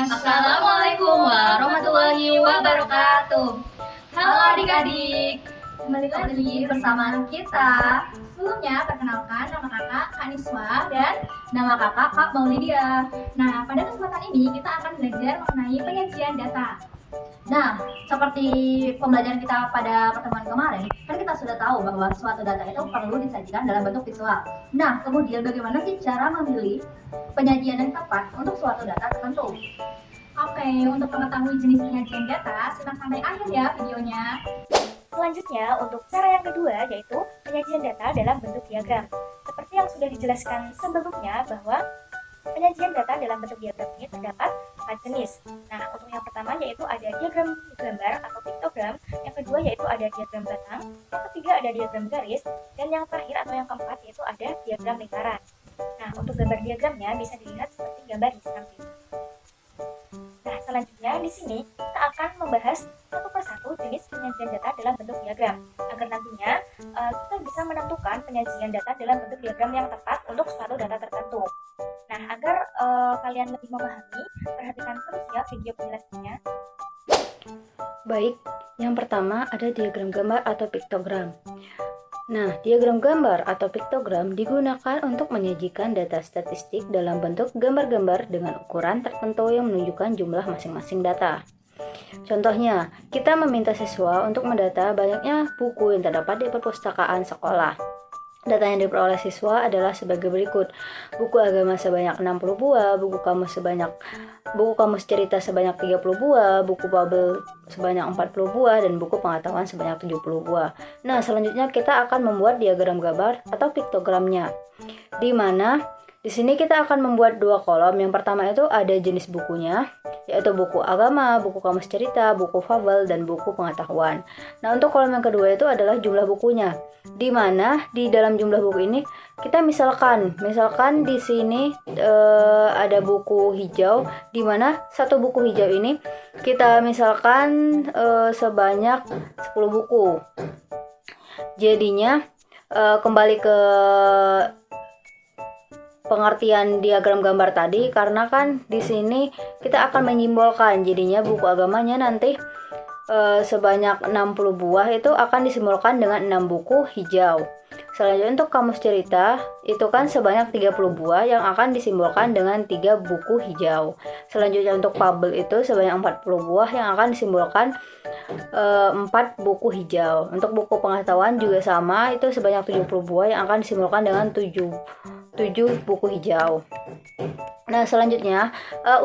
Assalamualaikum warahmatullahi wabarakatuh. Halo adik-adik, kembali lagi bersama kita. Sebelumnya perkenalkan, nama kakak Kak Niswa dan nama kakak Kak Maulidia. Nah, pada kesempatan ini kita akan belajar mengenai penyajian data. Nah, seperti pembelajaran kita pada pertemuan kemarin, kan kita sudah tahu bahwa suatu data itu perlu disajikan dalam bentuk visual. Nah, kemudian bagaimana sih cara memilih penyajian yang tepat untuk suatu data tertentu? Oke, untuk mengetahui jenis penyajian data, simak sampai akhir ya videonya. Selanjutnya, untuk cara yang kedua yaitu penyajian data dalam bentuk diagram. Seperti yang sudah dijelaskan sebelumnya bahwa penyajian data dalam bentuk diagram ini terdapat 4 jenis. Nah, untuk yang pertama yaitu ada diagram gambar atau piktogram, yang kedua yaitu ada diagram batang, yang ketiga ada diagram garis, dan yang terakhir atau yang keempat yaitu ada diagram lingkaran. Nah, untuk gambar diagramnya bisa dilihat seperti gambar di samping. Nah, selanjutnya di sini kita akan membahas satu persatu jenis penyajian data dalam bentuk diagram, agar nantinya kita bisa menentukan penyajian data dalam bentuk diagram yang tepat untuk suatu data tertentu. Nah, agar kalian lebih memahami, perhatikan terus ya video penjelasannya. Baik, yang pertama ada diagram gambar atau piktogram. Nah, diagram gambar atau piktogram digunakan untuk menyajikan data statistik dalam bentuk gambar-gambar dengan ukuran tertentu yang menunjukkan jumlah masing-masing data. Contohnya, kita meminta siswa untuk mendata banyaknya buku yang terdapat di perpustakaan sekolah. Data yang diperoleh siswa adalah sebagai berikut: buku agama sebanyak 60 buah, buku kamus cerita sebanyak 30 buah, buku fabel sebanyak 40 buah, dan buku pengetahuan sebanyak 70 buah. Nah, selanjutnya kita akan membuat diagram gambar atau piktogramnya, di mana di sini kita akan membuat dua kolom. Yang pertama itu ada jenis bukunya, yaitu buku agama, buku kamus cerita, buku fabel, dan buku pengetahuan. Nah, untuk kolom yang kedua itu adalah jumlah bukunya, di mana di dalam jumlah buku ini kita misalkan di sini ada buku hijau, di mana satu buku hijau ini kita misalkan sebanyak 10 buku. Jadinya kembali ke pengertian diagram gambar tadi, karena kan di sini kita akan menyimbolkan, jadinya buku agamanya nanti sebanyak 60 buah itu akan disimbolkan dengan 6 buku hijau. Selanjutnya untuk kamus cerita itu kan sebanyak 30 buah yang akan disimbolkan dengan 3 buku hijau. Selanjutnya untuk fabel itu sebanyak 40 buah yang akan disimbolkan 4 buku hijau. Untuk buku pengetahuan juga sama, itu sebanyak 70 buah yang akan disimbolkan dengan 7 buku hijau. Nah, selanjutnya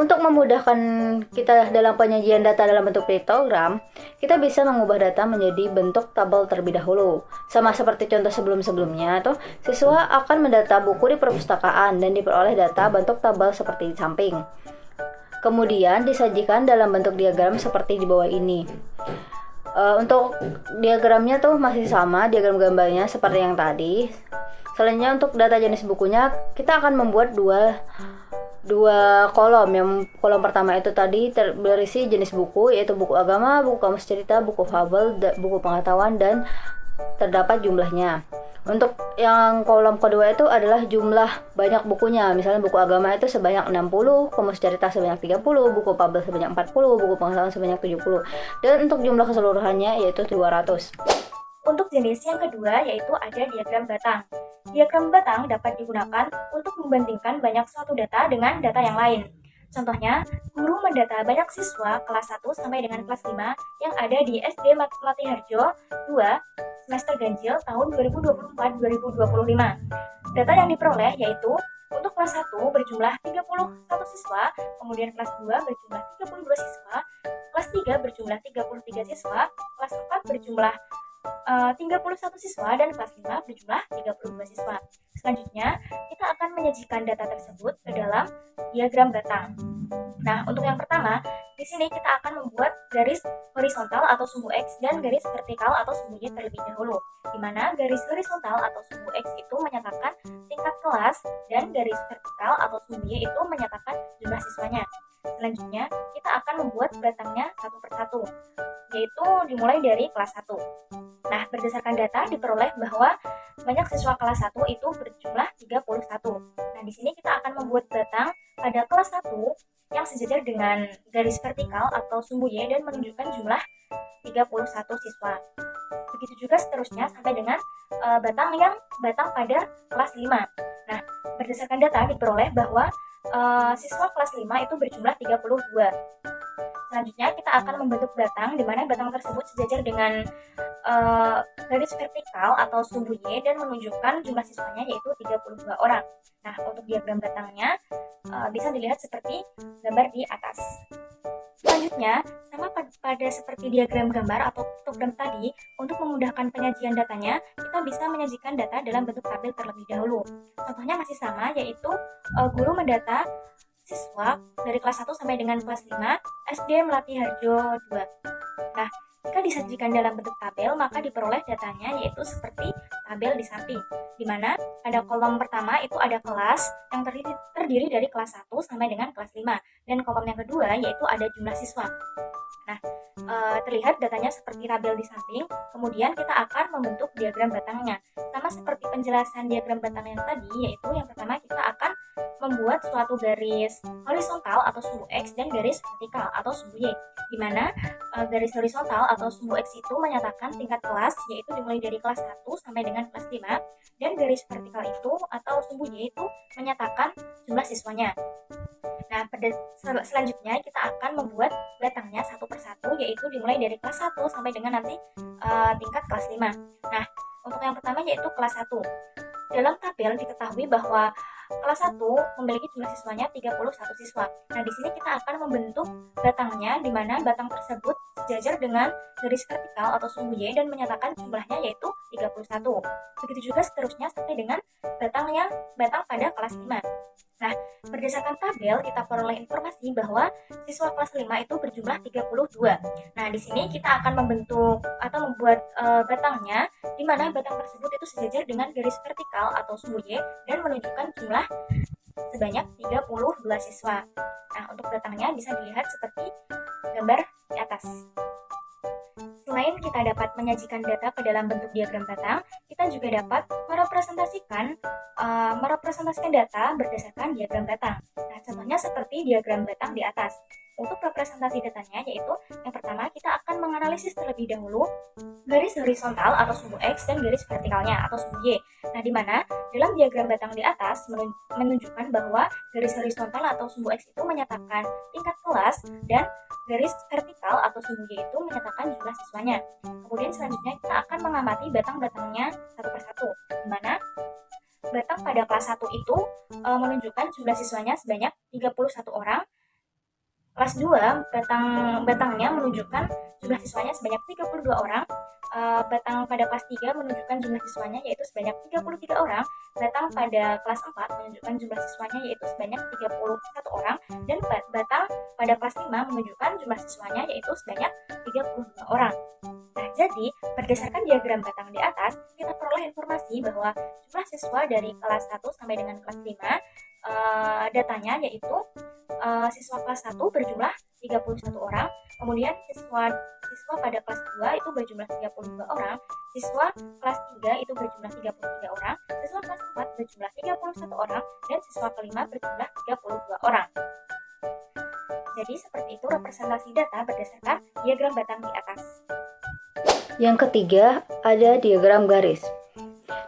untuk memudahkan kita dalam penyajian data dalam bentuk piktogram, kita bisa mengubah data menjadi bentuk tabel terlebih dahulu. Sama seperti contoh sebelum-sebelumnya, siswa akan mendata buku di perpustakaan dan diperoleh data bentuk tabel seperti di samping. Kemudian disajikan dalam bentuk diagram seperti di bawah ini. Untuk diagramnya masih sama, diagram gambarnya seperti yang tadi. Selanjutnya untuk data jenis bukunya, kita akan membuat dua kolom. Yang kolom pertama itu tadi berisi jenis buku, yaitu buku agama, buku kamus cerita, buku fabel, buku pengetahuan, dan terdapat jumlahnya. Untuk yang kolom kedua itu adalah jumlah banyak bukunya. Misalnya buku agama itu sebanyak 60, kamus cerita sebanyak 30, buku fabel sebanyak 40, buku pengetahuan sebanyak 70. Dan untuk jumlah keseluruhannya yaitu 200. Untuk jenis yang kedua yaitu ada diagram batang. Diagram batang dapat digunakan untuk membandingkan banyak suatu data dengan data yang lain. Contohnya, guru mendata banyak siswa kelas 1 sampai dengan kelas 5 yang ada di SD Latiharjo 2 semester ganjil tahun 2024-2025. Data yang diperoleh yaitu untuk kelas 1 berjumlah 31 siswa, kemudian kelas 2 berjumlah 32 siswa, kelas 3 berjumlah 33 siswa, kelas 4 berjumlah 31 siswa, dan kelas 5 berjumlah 32 siswa. Selanjutnya, kita akan menyajikan data tersebut ke dalam diagram batang. Nah, untuk yang pertama, di sini kita akan membuat garis horizontal atau sumbu X dan garis vertikal atau sumbu Y terlebih dahulu, di mana garis horizontal atau sumbu X itu menyatakan tingkat kelas dan garis vertikal atau sumbu Y itu menyatakan jumlah siswanya. Selanjutnya, kita akan membuat batangnya satu persatu, yaitu dimulai dari kelas 1. Nah, berdasarkan data diperoleh bahwa banyak siswa kelas 1 itu berjumlah 31. Nah, di sini kita akan membuat batang pada kelas 1 yang yang sejajar dengan garis vertikal atau sumbu Y dan menunjukkan jumlah 31 siswa. Begitu juga seterusnya sampai dengan batang pada kelas 5. Nah, berdasarkan data diperoleh bahwa siswa kelas 5 itu berjumlah 32. Selanjutnya kita akan membentuk batang di mana batang tersebut sejajar dengan garis vertikal atau sumbu Y dan menunjukkan jumlah siswanya yaitu 32 orang. Nah, untuk diagram batangnya bisa dilihat seperti gambar di atas. Selanjutnya, sama pada seperti diagram gambar atau piktogram tadi, untuk memudahkan penyajian datanya, kita bisa menyajikan data dalam bentuk tabel terlebih dahulu. Contohnya masih sama, yaitu guru mendata siswa dari kelas 1 sampai dengan kelas 5 SD Melati Harjo 2. Nah, jika disajikan dalam bentuk tabel, maka diperoleh datanya yaitu seperti tabel di samping, di mana pada kolom pertama itu ada kelas yang terdiri dari kelas 1 sampai dengan kelas 5, dan kolom yang kedua yaitu ada jumlah siswa. Nah, terlihat datanya seperti tabel di samping, kemudian kita akan membentuk diagram batangnya. Sama seperti penjelasan diagram batang yang tadi, yaitu yang pertama kita akan membuat suatu garis horizontal atau sumbu X dan garis vertikal atau sumbu Y, di mana garis horizontal atau sumbu X itu menyatakan tingkat kelas, yaitu dimulai dari kelas 1 sampai dengan kelas 5, dan garis vertikal itu atau sumbu Y itu menyatakan jumlah siswanya. Nah, selanjutnya kita akan membuat batangnya satu persatu, yaitu dimulai dari kelas 1 sampai dengan nanti tingkat kelas 5. Nah, untuk yang pertama yaitu kelas 1. Dalam tabel diketahui bahwa kelas 1 memiliki jumlah siswanya 31 siswa. Nah, di sini kita akan membentuk batangnya, di mana batang tersebut sejajar dengan garis vertikal atau sumbu Y dan menyatakan jumlahnya yaitu 31. Begitu juga seterusnya sampai dengan batang pada kelas 5. Nah, berdasarkan tabel kita peroleh informasi bahwa siswa kelas 5 itu berjumlah 32. Nah, di sini kita akan membentuk atau membuat batangnya, di mana batang tersebut itu sejajar dengan garis vertikal atau sumbu Y dan menunjukkan jumlah sebanyak 32 siswa. Nah, untuk batangnya bisa dilihat seperti gambar di atas. Selain kita dapat menyajikan data ke dalam bentuk diagram batang, kita juga dapat merepresentasikan data berdasarkan diagram batang. Nah, contohnya seperti diagram batang di atas. Untuk representasi datanya yaitu yang pertama kita akan menganalisis terlebih dahulu garis horizontal atau sumbu X dan garis vertikalnya atau sumbu Y. Nah, di mana dalam diagram batang di atas menunjukkan bahwa garis horizontal atau sumbu X itu menyatakan tingkat kelas dan garis vertikal atau sumbu Y itu menyatakan jumlah siswanya. Kemudian selanjutnya kita akan mengamati batang-batangnya satu persatu, di mana batang pada kelas 1 itu menunjukkan jumlah siswanya sebanyak 31 orang. Kelas 2, batangnya menunjukkan jumlah siswanya sebanyak 32 orang. Batang pada kelas 3 menunjukkan jumlah siswanya yaitu sebanyak 33 orang. Batang pada kelas 4 menunjukkan jumlah siswanya yaitu sebanyak 31 orang. Dan batang pada kelas 5 menunjukkan jumlah siswanya yaitu sebanyak 32 orang. Nah, jadi berdasarkan diagram batang di atas, kita peroleh informasi bahwa jumlah siswa dari kelas 1 sampai dengan kelas 5 datanya yaitu siswa kelas 1 berjumlah 31 orang, kemudian siswa pada kelas 2 itu berjumlah 32 orang, siswa kelas 3 itu berjumlah 33 orang, siswa kelas 4 berjumlah 31 orang, dan siswa kelima berjumlah 32 orang. Jadi seperti itu representasi data berdasarkan diagram batang di atas. Yang ketiga, ada diagram garis.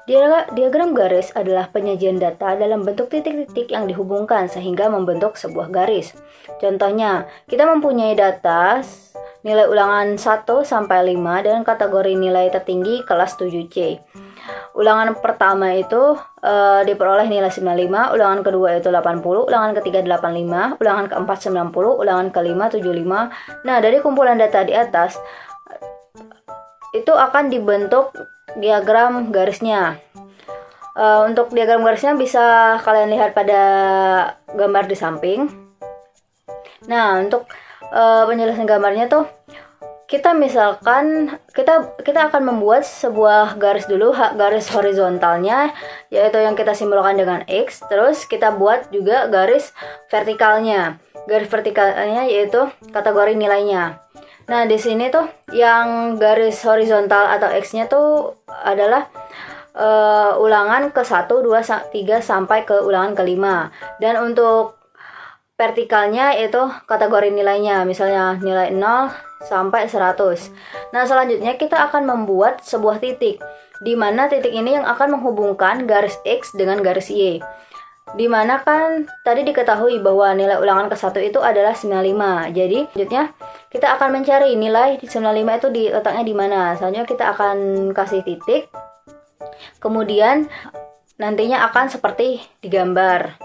Diagram garis adalah penyajian data dalam bentuk titik-titik yang dihubungkan sehingga membentuk sebuah garis. Contohnya, kita mempunyai data nilai ulangan 1 sampai 5 dengan kategori nilai tertinggi kelas 7C. Ulangan pertama itu diperoleh nilai 95, ulangan kedua itu 80, ulangan ketiga 85, ulangan keempat 90, ulangan kelima 75. Nah, dari kumpulan data di atas itu akan dibentuk diagram garisnya. Untuk diagram garisnya bisa kalian lihat pada gambar di samping. Nah, untuk penjelasan gambarnya tuh kita misalkan kita akan membuat sebuah garis dulu, garis horizontalnya yaitu yang kita simbolkan dengan X, terus kita buat juga garis vertikalnya. Garis vertikalnya yaitu kategori nilainya. Nah, di sini tuh yang garis horizontal atau X-nya tuh adalah ulangan ke 1, 2, 3 sampai ke ulangan ke-5. Dan untuk vertikalnya itu kategori nilainya, misalnya nilai 0 sampai 100. Nah, selanjutnya kita akan membuat sebuah titik, di mana titik ini yang akan menghubungkan garis X dengan garis Y. Dimana kan tadi diketahui bahwa nilai ulangan ke-1 itu adalah 95. Jadi selanjutnya kita akan mencari nilai 95 itu letaknya di mana. Selanjutnya kita akan kasih titik. Kemudian nantinya akan seperti digambar.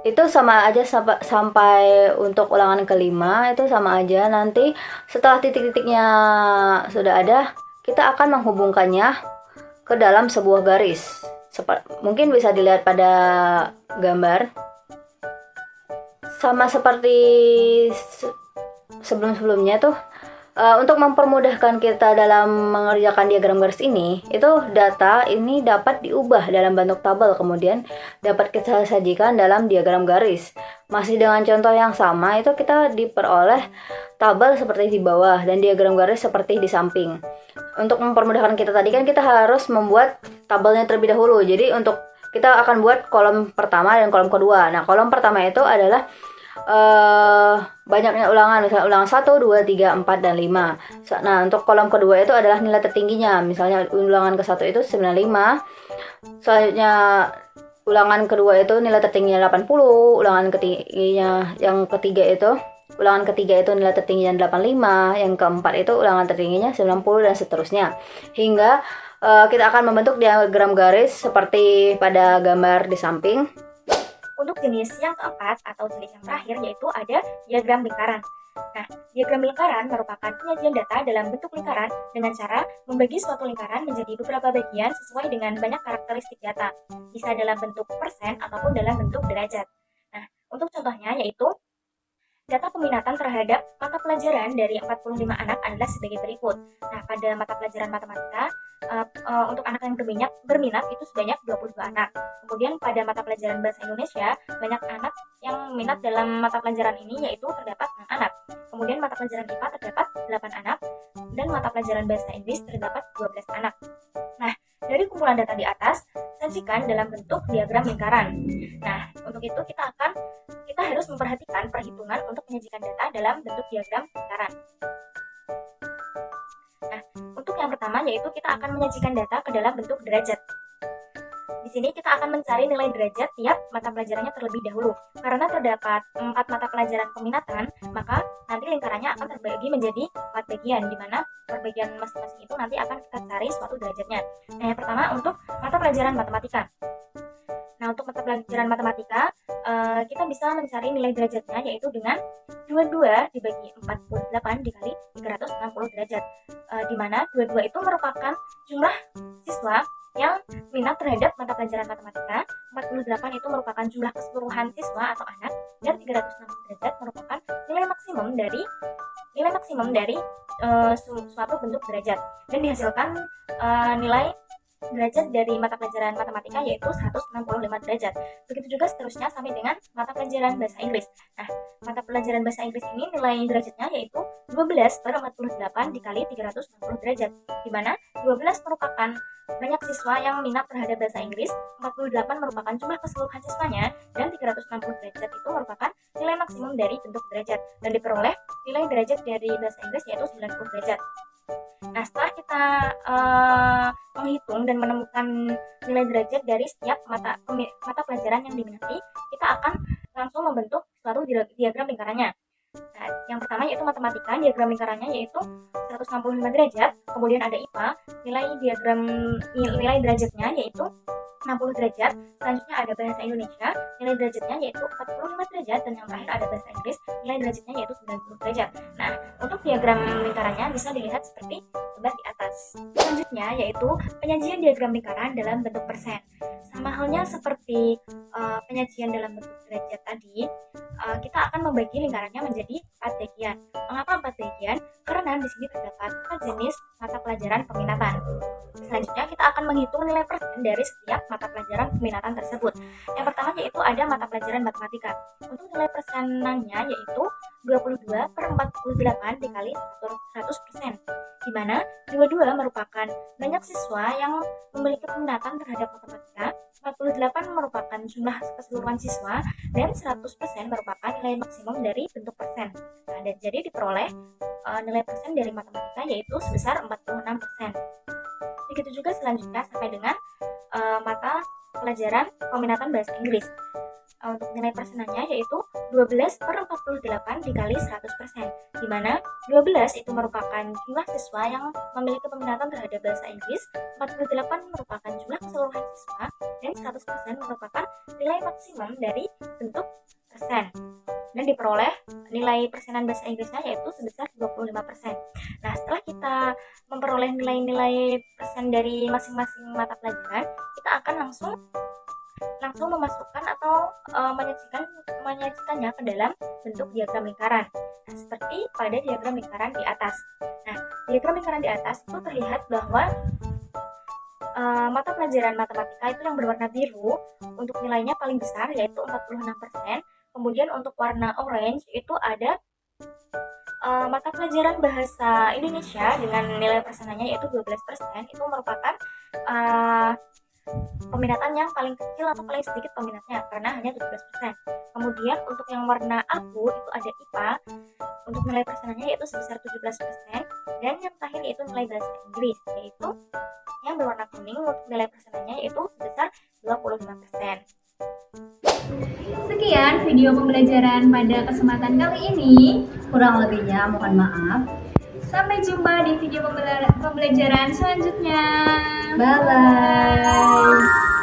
Itu sama aja sampai untuk ulangan ke-5 itu sama aja. Nanti setelah titik-titiknya sudah ada, kita akan menghubungkannya ke dalam sebuah garis. Mungkin bisa dilihat pada gambar. Sama seperti sebelum-sebelumnya tuh, untuk mempermudahkan kita dalam mengerjakan diagram garis ini, itu data ini dapat diubah dalam bentuk tabel, kemudian dapat kita sajikan dalam diagram garis. Masih dengan contoh yang sama, itu kita diperoleh tabel seperti di bawah dan diagram garis seperti di samping. Untuk mempermudahkan kita tadi kan kita harus membuat tabelnya terlebih dahulu. Jadi untuk kita akan buat kolom pertama dan kolom kedua. Nah, kolom pertama itu adalah banyaknya ulangan, misalnya ulangan 1, 2, 3, 4, dan 5. Nah, untuk kolom kedua itu adalah nilai tertingginya. Misalnya ulangan ke-1 itu 95. Selanjutnya ulangan kedua itu nilai tertingginya 80, ulangan ulangan ketiga itu nilai tertingginya 85, yang keempat itu ulangan tertingginya 90, dan seterusnya. Hingga kita akan membentuk diagram garis seperti pada gambar di samping. Untuk jenis yang keempat atau jenis yang terakhir yaitu ada diagram lingkaran. Nah, diagram lingkaran merupakan penyajian data dalam bentuk lingkaran dengan cara membagi suatu lingkaran menjadi beberapa bagian sesuai dengan banyak karakteristik data. Bisa dalam bentuk persen ataupun dalam bentuk derajat. Nah, untuk contohnya yaitu data peminatan terhadap mata pelajaran dari 45 anak adalah sebagai berikut. Nah, pada mata pelajaran matematika, untuk anak yang berminat itu sebanyak 22 anak. Kemudian pada mata pelajaran bahasa Indonesia, banyak anak yang minat dalam mata pelajaran ini yaitu terdapat 6 anak. Kemudian mata pelajaran IPA terdapat 8 anak, dan mata pelajaran bahasa Inggris terdapat 12 anak. Nah, dari kumpulan data di atas, sajikan dalam bentuk diagram lingkaran. Nah, untuk itu kita harus memperhatikan perhitungan untuk menyajikan data dalam bentuk diagram lingkaran. Nah, untuk yang pertama yaitu kita akan menyajikan data ke dalam bentuk derajat. Di sini kita akan mencari nilai derajat tiap mata pelajarannya terlebih dahulu. Karena terdapat 4 mata pelajaran peminatan, maka nanti lingkarannya akan terbagi menjadi 4 bagian, di mana per bagian masing-masing itu nanti akan kita cari suatu derajatnya. Nah, yang pertama untuk mata pelajaran matematika. Nah, untuk mata pelajaran matematika, kita bisa mencari nilai derajatnya yaitu dengan 22 dibagi 48 dikali 360 derajat. Di mana 22 itu merupakan jumlah siswa yang minat terhadap mata pelajaran matematika, 48 itu merupakan jumlah keseluruhan siswa atau anak, dan 360 derajat merupakan nilai maksimum dari suatu bentuk derajat, dan dihasilkan nilai derajat dari mata pelajaran matematika yaitu 165 derajat. Begitu juga seterusnya sampai dengan mata pelajaran bahasa Inggris. Nah, mata pelajaran bahasa Inggris ini nilai derajatnya yaitu 12/48 dikali 360 derajat, di mana 12 merupakan banyak siswa yang minat terhadap bahasa Inggris, 48 merupakan jumlah keseluruhan siswanya, dan 360 derajat itu merupakan nilai maksimum dari bentuk derajat, dan diperoleh nilai derajat dari bahasa Inggris yaitu 90 derajat. Nah, setelah kita menghitung dan menemukan nilai derajat dari setiap mata pelajaran yang diminati, kita akan langsung membentuk suatu diagram lingkarannya. Nah, yang pertama yaitu matematika, diagram lingkarannya yaitu 165 derajat. Kemudian ada IPA, nilai derajatnya yaitu 60 derajat. Selanjutnya ada bahasa Indonesia, nilai derajatnya yaitu 45 derajat, dan yang terakhir ada bahasa Inggris, nilai derajatnya yaitu 90 derajat. Nah, untuk diagram lingkarannya bisa dilihat seperti gambar di atas. Selanjutnya yaitu penyajian diagram lingkaran dalam bentuk persen. Sama halnya seperti penyajian dalam bentuk derajat tadi, kita akan membagi lingkarannya menjadi 4 bagian. Mengapa 4 bagian? Karena di sini terdapat 4 jenis mata pelajaran peminatan. Selanjutnya kita akan menghitung nilai persen dari setiap mata pelajaran peminatan tersebut. Yang pertama yaitu ada mata pelajaran matematika. Untuk nilai persenannya yaitu 22/48 dikali 100%. di mana dua-dua merupakan banyak siswa yang memiliki peminatan terhadap matematika, 48 merupakan jumlah keseluruhan siswa, dan 100% merupakan nilai maksimum dari bentuk persen. Nah, dan jadi diperoleh nilai persen dari matematika yaitu sebesar 46%. Begitu juga selanjutnya sampai dengan mata pelajaran peminatan bahasa Inggris. Untuk nilai persenannya yaitu 12/48 dikali 100%, di mana 12 itu merupakan jumlah siswa yang memiliki peminatan terhadap bahasa Inggris, 48 merupakan jumlah keseluruhan siswa, dan 100% merupakan nilai maksimum dari bentuk persen. Dan diperoleh nilai persenan bahasa Inggrisnya yaitu sebesar 25%. Nah, setelah kita memperoleh nilai-nilai persen dari masing-masing mata pelajaran, kita akan langsung memasukkan atau menyajikannya ke dalam bentuk diagram lingkaran. Nah, seperti pada diagram lingkaran di atas. Nah, diagram lingkaran di atas itu terlihat bahwa mata pelajaran matematika itu yang berwarna biru untuk nilainya paling besar yaitu 46%. Kemudian untuk warna orange itu ada mata pelajaran bahasa Indonesia dengan nilai persenannya yaitu 12%, itu merupakan peminatan yang paling kecil atau paling sedikit peminatnya karena hanya 17%. Kemudian untuk yang warna abu itu ada IPA untuk nilai persenannya yaitu sebesar 17%, dan yang terakhir yaitu nilai bahasa Inggris yaitu yang berwarna kuning untuk nilai persenannya yaitu sebesar 25%. Sekian video pembelajaran pada kesempatan kali ini. Kurang lebihnya mohon maaf. Sampai jumpa di video pembelajaran selanjutnya. Bye bye.